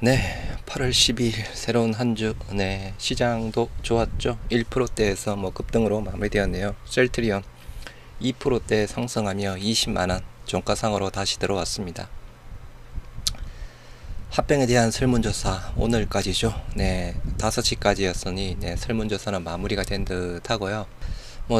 네, 8월 12일 새로운 한 주, 네, 시장도 좋았죠. 1%대에서 급등으로 마무리되었네요. 셀트리온 2%대 상승하며 20만원 종가상으로 다시 들어왔습니다. 합병에 대한 설문조사 오늘까지죠. 네, 5시까지였으니 네, 설문조사는 마무리가 된 듯 하고요.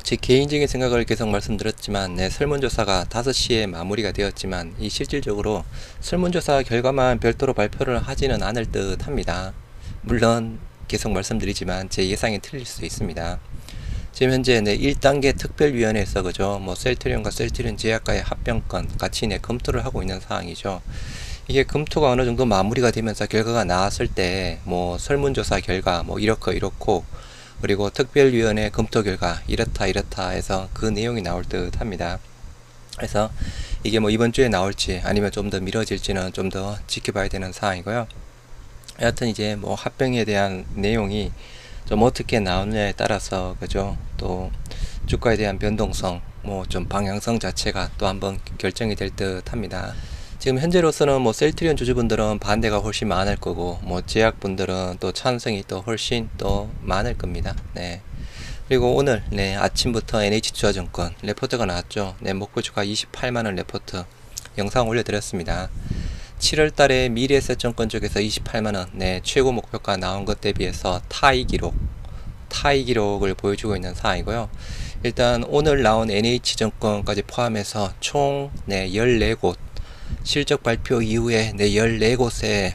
제 개인적인 생각을 계속 말씀드렸지만, 네, 설문조사가 5시에 마무리가 되었지만, 이 실질적으로 설문조사 결과만 별도로 발표를 하지는 않을 듯 합니다. 물론, 계속 말씀드리지만, 제 예상이 틀릴 수 있습니다. 지금 현재 네, 1단계 특별위원회에서, 그죠, 셀트리온과 셀트리온 제약과의 합병권 같이 검토를 하고 있는 상황이죠. 이게 검토가 어느 정도 마무리가 되면서 결과가 나왔을 때, 설문조사 결과, 이렇고, 그리고 특별위원회 검토 결과 이렇다 해서 그 내용이 나올 듯 합니다. 그래서 이게 이번 주에 나올지 아니면 좀 더 미뤄질지는 좀 더 지켜봐야 되는 상황이고요. 여하튼 이제 합병에 대한 내용이 좀 어떻게 나오느냐에 따라서, 그죠, 또 주가에 대한 변동성, 좀 방향성 자체가 또 한번 결정이 될 듯 합니다. 지금 현재로서는 셀트리온 주주분들은 반대가 훨씬 많을 거고, 제약분들은 또 찬성이 또 훨씬 또 많을 겁니다. 네. 그리고 오늘, 네, 아침부터 NH투자증권 레포트가 나왔죠. 네, 목표주가 28만원 레포트 영상 올려드렸습니다. 7월달에 미래에셋증권 쪽에서 28만원, 네, 최고 목표가 나온 것 대비해서 타이 기록을 보여주고 있는 상황이고요. 일단 오늘 나온 NH증권까지 포함해서 총, 네, 14곳, 실적 발표 이후에 네, 14곳에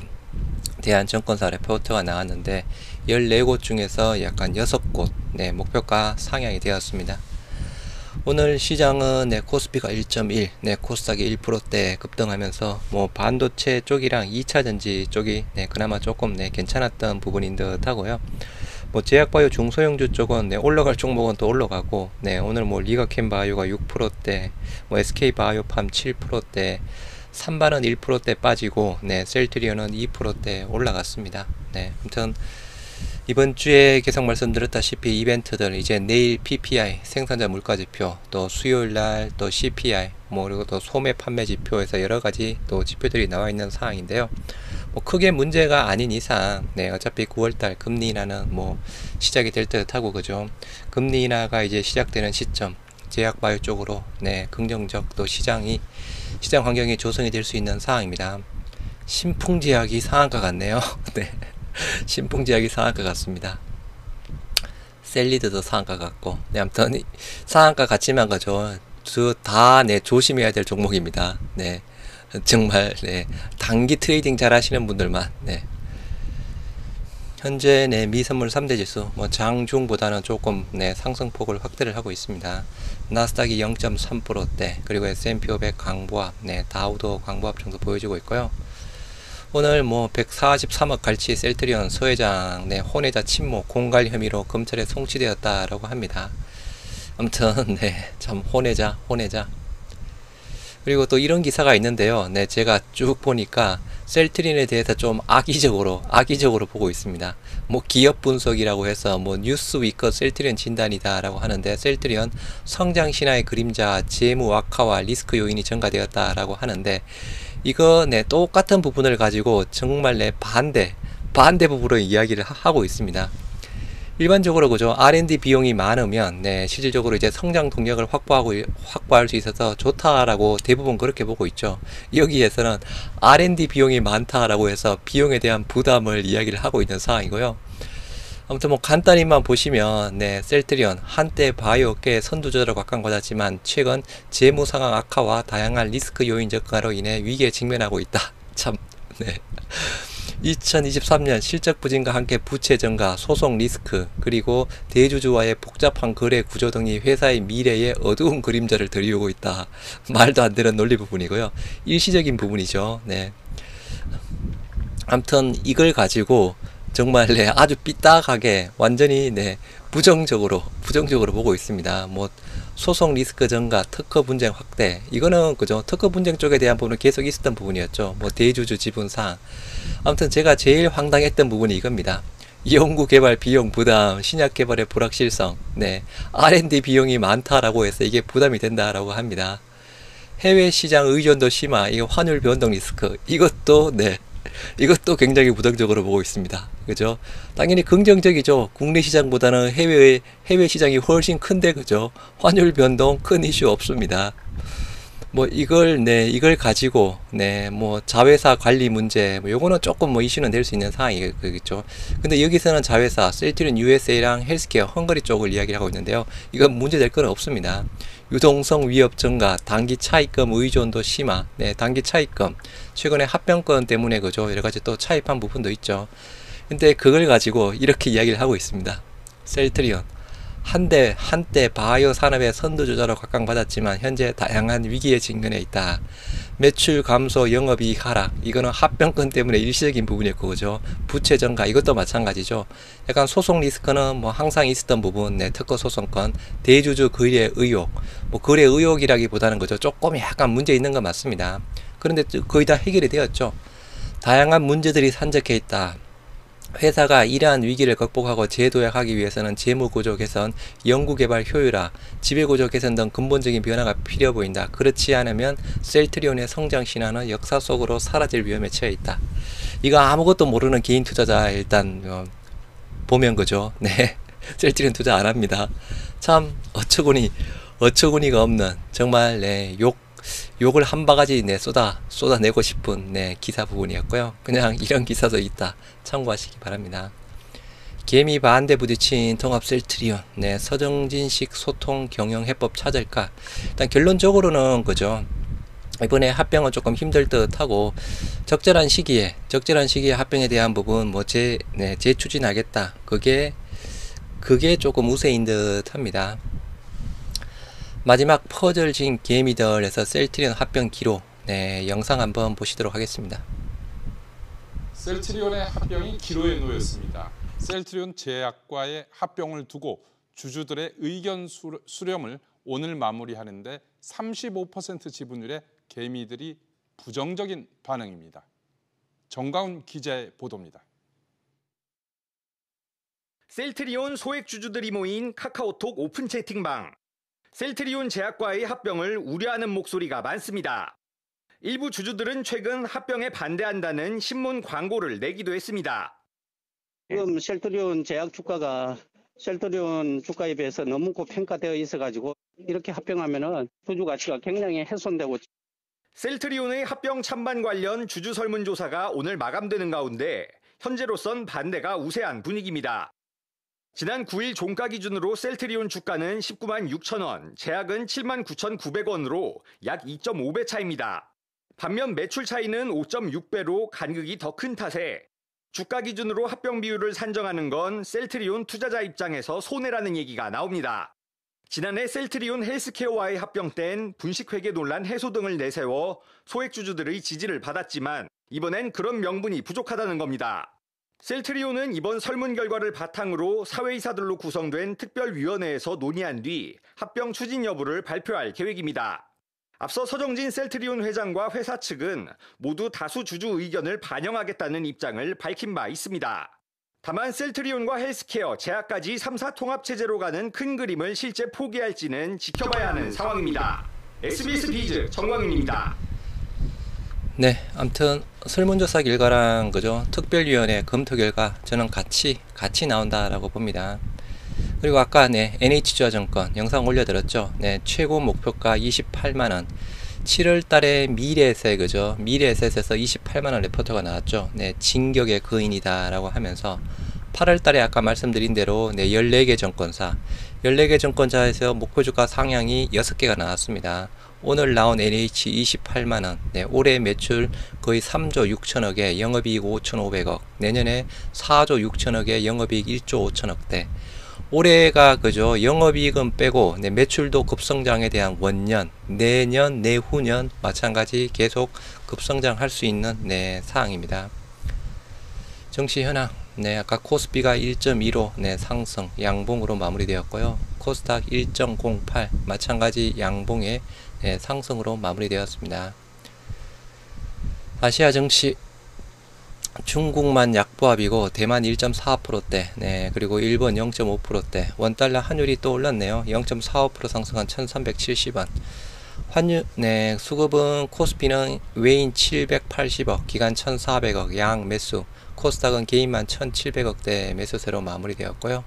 대한 증권사 레포트가 나왔는데, 14곳 중에서 약간 6곳, 네, 목표가 상향이 되었습니다. 오늘 시장은 네, 코스피가 1.1, 네, 코스닥이 1%대 급등하면서 반도체 쪽이랑 2차전지 쪽이 네, 그나마 조금 네, 괜찮았던 부분인 듯 하고요. 제약바이오 중소형주 쪽은 네, 올라갈 종목은 또 올라가고, 네, 오늘 리가캠바이오가 6%대, SK바이오팜 7%대, 산발은 1%대 빠지고, 네, 셀트리온은 2%대 올라갔습니다. 네, 아무튼 이번 주에 계속 말씀드렸다시피 이벤트들, 이제 내일 PPI 생산자 물가지표, 또 수요일날 또 CPI, 그리고 또 소매 판매 지표에서 여러가지 또 지표들이 나와 있는 상황인데요. 크게 문제가 아닌 이상, 네, 어차피 9월달 금리 인하는 시작이 될 듯하고, 그죠, 금리 인하가 이제 시작되는 시점, 제약바이오 쪽으로 네, 긍정적 또 시장 환경이 조성이 될 수 있는 상황입니다. 신풍제약이 상한가 같네요. 네, 신풍제약이 상한가 같습니다. 셀리드도 상한가 같고, 네, 아무튼 상한가 같지만, 그죠, 다 네, 조심해야 될 종목입니다. 네, 정말 네, 단기 트레이딩 잘 하시는 분들만. 네. 현재 네, 미선물 3대 지수 장중보다는 조금 네, 상승폭을 확대를 하고 있습니다. 나스닥이 0.3%대, 그리고 S&P 500 강보합, 네, 다우도 강보합 정도 보여주고 있고요. 오늘 143억 갈치 셀트리온 소회장 네, 혼외자 침묵 공갈 혐의로 검찰에 송치되었다라고 합니다. 아무튼 네, 참 혼외자. 그리고 또 이런 기사가 있는데요. 네, 제가 쭉 보니까 셀트리온에 대해서 좀 악의적으로 보고 있습니다. 기업 분석이라고 해서 뉴스위커 셀트리온 진단이다 라고 하는데, 셀트리온 성장 신화의 그림자, 재무 악화와 리스크 요인이 증가되었다 라고 하는데, 이거 네, 똑같은 부분을 가지고 정말 네, 반대 부분으로 이야기를 하고 있습니다. 일반적으로, 그죠, R&D 비용이 많으면 네, 실질적으로 이제 성장 동력을 확보할 수 있어서 좋다라고 대부분 그렇게 보고 있죠. 여기에서는 R&D 비용이 많다라고 해서 비용에 대한 부담을 이야기를 하고 있는 상황이고요. 아무튼 간단히만 보시면 네, 셀트리온 한때 바이오업계의 선두주자로 각광받았지만 최근 재무 상황 악화와 다양한 리스크 요인 적가로 인해 위기에 직면하고 있다. 참, 네. 2023년 실적 부진과 함께 부채 증가, 소송 리스크, 그리고 대주주와의 복잡한 거래 구조 등이 회사의 미래에 어두운 그림자를 드리우고 있다. 말도 안 되는 논리 부분이고요. 일시적인 부분이죠. 네. 아무튼 이걸 가지고 정말 네, 아주 삐딱하게 완전히 네, 부정적으로 보고 있습니다. 소송 리스크 증가, 특허 분쟁 확대, 이거는 그죠, 특허 분쟁 쪽에 대한 부분은 계속 있었던 부분이었죠. 대주주 지분 사항. 아무튼 제가 제일 황당했던 부분이 이겁니다. 연구 개발 비용 부담, 신약 개발의 불확실성, 네, R&D 비용이 많다라고 해서 이게 부담이 된다라고 합니다. 해외 시장 의존도 심화, 이거 환율 변동 리스크, 이것도 네, 이것도 굉장히 부정적으로 보고 있습니다. 그죠? 당연히 긍정적이죠. 국내 시장보다는 해외 시장이 훨씬 큰데, 그죠? 환율 변동 큰 이슈 없습니다. 뭐 이걸 가지고 뭐 자회사 관리 문제 뭐 요거는 조금 뭐 이슈는 될 수 있는 상황이겠죠. 근데 여기서는 자회사 셀트리온 USA랑 헬스케어 헝가리 쪽을 이야기를 하고 있는데요. 이건 문제될 건 없습니다. 유동성 위협 증가, 단기 차입금 의존도 심화, 단기 차입금 최근에 합병권 때문에 그죠, 여러 가지 또 차입한 부분도 있죠. 근데 그걸 가지고 이렇게 이야기를 하고 있습니다. 셀트리온 한때 바이오 산업의 선두주자로 각광받았지만 현재 다양한 위기에 직면해 있다. 매출 감소, 영업이익 하락, 이거는 합병권 때문에 일시적인 부분이었고, 그죠? 부채 증가, 이것도 마찬가지죠. 약간 소송 리스크는 뭐 항상 있었던 부분, 특허 소송권, 대주주 거래 의혹, 뭐 거래 의혹이라기보다는 그죠, 조금 약간 문제 있는 건 맞습니다. 그런데 거의 다 해결이 되었죠. 다양한 문제들이 산적해 있다. 회사가 이러한 위기를 극복하고 재도약하기 위해서는 재무구조 개선, 연구개발 효율화, 지배구조 개선 등 근본적인 변화가 필요해 보인다. 그렇지 않으면 셀트리온의 성장 신화는 역사 속으로 사라질 위험에 처해 있다. 이거 아무것도 모르는 개인 투자자 일단 보면 그죠? 네, 셀트리온 투자 안 합니다. 참 어처구니가 없는 정말 욕을 한 바가지 쏟아내고 싶은 기사 부분이었고요. 그냥 이런 기사도 있다. 참고하시기 바랍니다. 개미 반대 부딪힌 통합 셀트리온, 서정진식 소통 경영 해법 찾을까? 일단 결론적으로는 그죠. 이번에 합병은 조금 힘들 듯 하고, 적절한 시기에 합병에 대한 부분 재추진하겠다. 그게 조금 우세인 듯 합니다. 마지막 퍼즐진 개미들에서 셀트리온 합병 기록, 영상 한번 보시도록 하겠습니다. 셀트리온의 합병이 기로에 놓였습니다. 셀트리온 제약과의 합병을 두고 주주들의 의견 수렴을 오늘 마무리하는데 35% 지분율의 개미들이 부정적인 반응입니다. 정가훈 기자의 보도입니다. 셀트리온 소액 주주들이 모인 카카오톡 오픈 채팅방. 셀트리온 제약과의 합병을 우려하는 목소리가 많습니다. 일부 주주들은 최근 합병에 반대한다는 신문 광고를 내기도 했습니다. 지금 셀트리온 제약 주가가 셀트리온 주가에 비해서 너무 고평가되어 있어가지고 이렇게 합병하면은 주주 가치가 굉장히 훼손되고. 셀트리온의 합병 찬반 관련 주주 설문조사가 오늘 마감되는 가운데 현재로선 반대가 우세한 분위기입니다. 지난 9일 종가 기준으로 셀트리온 주가는 19만 6천 원, 제약은 7만 9,900원으로 약 2.5배 차입니다. 반면 매출 차이는 5.6배로 간극이 더 큰 탓에 주가 기준으로 합병 비율을 산정하는 건 셀트리온 투자자 입장에서 손해라는 얘기가 나옵니다. 지난해 셀트리온 헬스케어와의 합병 땐 분식회계 논란 해소 등을 내세워 소액 주주들의 지지를 받았지만 이번엔 그런 명분이 부족하다는 겁니다. 셀트리온은 이번 설문 결과를 바탕으로 사회이사들로 구성된 특별위원회에서 논의한 뒤 합병 추진 여부를 발표할 계획입니다. 앞서 서정진 셀트리온 회장과 회사 측은 모두 다수 주주 의견을 반영하겠다는 입장을 밝힌 바 있습니다. 다만 셀트리온과 헬스케어, 제약까지 3사 통합체제로 가는 큰 그림을 실제 포기할지는 지켜봐야 하는 상황입니다. SBS 비즈 정광윤입니다. 아무튼 설문조사 결과랑 그죠, 특별위원회 검토 결과 저는 같이 나온다라고 봅니다. 그리고 아까 NH투자증권 영상 올려드렸죠. 최고 목표가 28만원, 7월달에 미래에셋 그죠, 미래에셋에서 28만원 레포트가 나왔죠. 진격의 거인이다라고 하면서 8월달에 아까 말씀드린 대로 14개 정권사에서 목표주가 상향이 6개가 나왔습니다. 오늘 나온 NH 28만원, 올해 매출 거의 3조 6천억에 영업이익 5,500억, 내년에 4조 6천억에 영업이익 1조 5천억대. 올해가 그죠, 영업이익은 빼고 매출도 급성장에 대한 원년, 내년, 내후년 마찬가지 계속 급성장할 수 있는 사항입니다. 정시 현황, 아까 코스피가 1.15 상승 양봉으로 마무리되었고요. 코스닥 1.08 마찬가지 양봉의 상승으로 마무리되었습니다. 아시아 증시 중국만 약보합이고 대만 1.45%대, 그리고 일본 0.5%대, 원달러 환율이 또 올랐네요. 0.45% 상승한 1370원. 환율, 네, 수급은 코스피는 외인 780억, 기관 1400억, 양 매수, 코스닥은 개인만 1700억대 매수세로 마무리되었고요.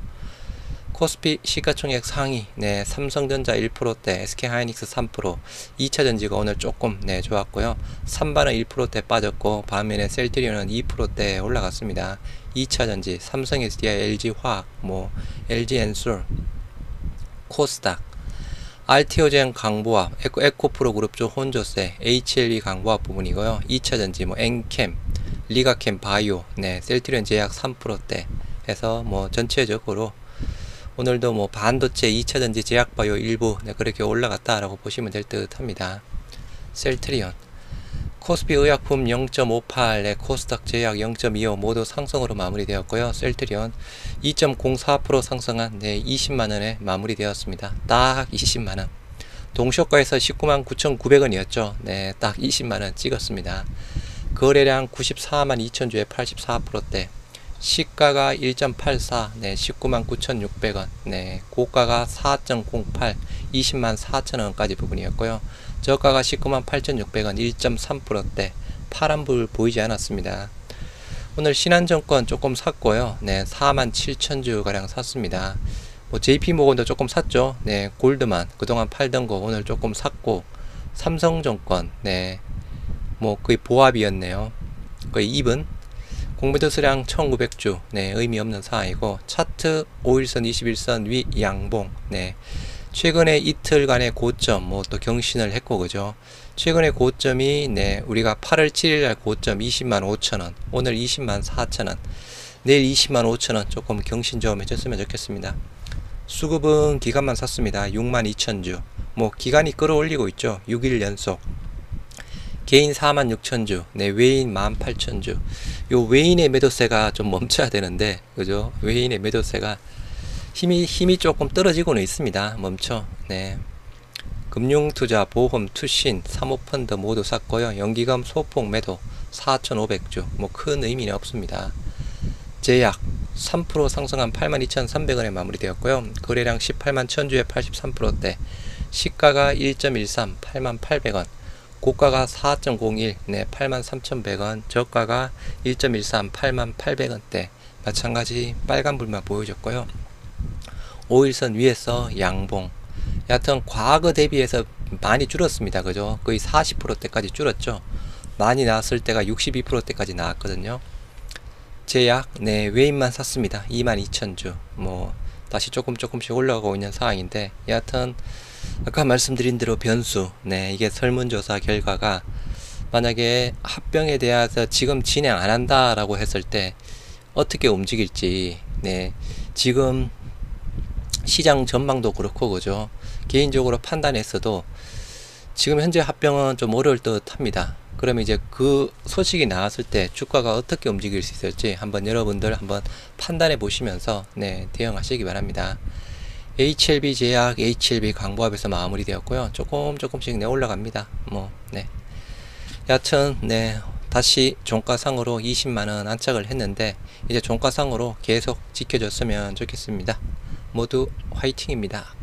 코스피 시가총액 상위, 네, 삼성전자 1%대, SK하이닉스 3%, 2차전지가 오늘 조금, 네, 좋았고요. 삼바는 1%대 빠졌고, 반면에 셀트리온은 2%대 올라갔습니다. 2차전지, 삼성SDI, LG화학, LG엔솔, 코스닥, RTO젠 강보합, 에코프로 그룹주 혼조세, HLB 강보합 부분이고요. 2차전지, 엔캠, 리가캠 바이오, 네, 셀트리온 제약 3%대 해서 전체적으로 오늘도 반도체 2차전지 제약바이오 일부, 네, 그렇게 올라갔다라고 보시면 될 듯 합니다. 셀트리온, 코스피 의약품 0.58, 네, 코스닥 제약 0.25 모두 상승으로 마무리되었고요. 셀트리온 2.04% 상승한, 네, 20만원에 마무리되었습니다. 딱 20만원. 동시효과에서 199만 9,900원이었죠. 네, 딱 20만원 찍었습니다. 거래량 94만 2천주에 84%대. 시가가 1.84, 네, 199만 9,600원, 네, 고가가 4.08, 20만 4천원까지 부분이었고요. 저가가 198만 8,600원, 1.3%대, 파란불 보이지 않았습니다. 오늘 신한증권 조금 샀고요. 네, 4만 7천주 가량 샀습니다. JP모건도 조금 샀죠. 네, 골드만 그동안 팔던 거 오늘 조금 샀고, 삼성증권, 네, 거의 보합이었네요. 거의 2분. 공매도 수량 1900주, 네, 의미 없는 사항이고, 차트 5일선 21선 위 양봉, 네, 최근에 이틀간의 고점 또 경신을 했고, 그죠. 최근의 고점이, 네, 우리가 8월 7일날 고점 20만 5천원, 오늘 20만 4천원, 내일 20만 5천원 조금 경신 좀 해줬으면 좋겠습니다. 수급은 기간만 샀습니다. 6만 2천주, 기간이 끌어올리고 있죠. 6일 연속. 개인 46,000주, 네, 외인 18,000주. 요 외인의 매도세가 좀 멈춰야 되는데, 그죠? 외인의 매도세가 힘이 조금 떨어지고는 있습니다. 멈춰. 네. 금융투자, 보험, 투신, 사모펀드 모두 샀고요. 연기금 소폭 매도 4,500주. 큰 의미는 없습니다. 제약 3% 상승한 82,300원에 마무리되었고요. 거래량 18만 1000주에 83%대. 시가가 1.13, 88,800원. 고가가 4.01, 네, 83,100원, 저가가 1.13, 88,800원대. 마찬가지 빨간불만 보여줬고요. 5일선 위에서 양봉. 여하튼 과거 대비해서 많이 줄었습니다. 그죠? 거의 40%대까지 줄었죠. 많이 나왔을 때가 62%대까지 나왔거든요. 제약, 네, 외인만 샀습니다. 22,000주. 다시 조금씩 올라가고 있는 상황인데, 여하튼 아까 말씀드린 대로 변수, 네, 이게 설문조사 결과가 만약에 합병에 대해서 지금 진행 안 한다라고 했을 때 어떻게 움직일지, 네, 지금 시장 전망도 그렇고, 그죠. 개인적으로 판단했어도 지금 현재 합병은 좀 어려울 듯 합니다. 그러면 이제 그 소식이 나왔을 때 주가가 어떻게 움직일 수 있을지 한번 여러분들 한번 판단해 보시면서, 네, 대응하시기 바랍니다. HLB 제약, HLB 강보합에서 마무리되었고요. 조금씩 네, 올라갑니다. 네. 여하튼, 네, 다시 종가상으로 20만원 안착을 했는데, 이제 종가상으로 계속 지켜줬으면 좋겠습니다. 모두 화이팅입니다.